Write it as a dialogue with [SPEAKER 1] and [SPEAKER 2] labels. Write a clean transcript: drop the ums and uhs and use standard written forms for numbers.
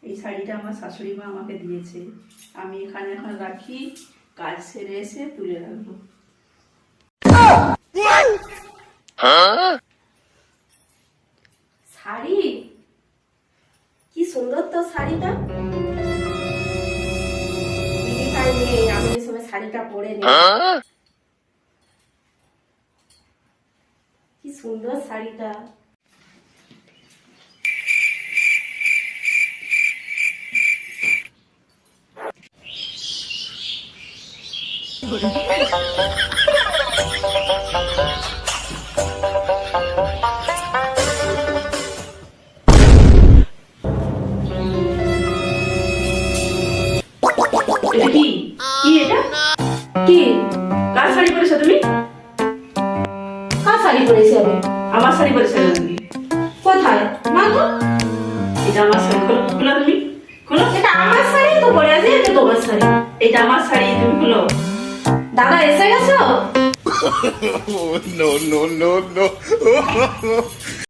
[SPEAKER 1] এই শাড়িটা আমার শাশুড়ি মা আমাকে দিয়েছে, আমি এখানে এখন রাখি, কাজ সেরে এসে তুলে রাখবো।
[SPEAKER 2] শাড়ি কি সুন্দর তো শাড়িটা। দিদি ভাই নেই, আমি এই সময় শাড়িটা পরে নেই। কি সুন্দর শাড়িটা।
[SPEAKER 1] এটা কি কি এটা
[SPEAKER 2] কি
[SPEAKER 1] কার শাড়ি পরেছো তুমি?
[SPEAKER 2] কার শাড়ি পরেছি আমি?
[SPEAKER 1] আমার শাড়ি পরেছো নাকি?
[SPEAKER 2] কোথায় মা গো?
[SPEAKER 1] এটা আমার শাড়ি, খোলো খোলো তুমি খোলো।
[SPEAKER 2] এটা আমার শাড়ি তো পরে আছে, এটা তোমার শাড়ি।
[SPEAKER 1] এটা আমার শাড়ি, তুমি খোলো।
[SPEAKER 2] দাদা এসে গেছো?
[SPEAKER 3] No, no, no, no.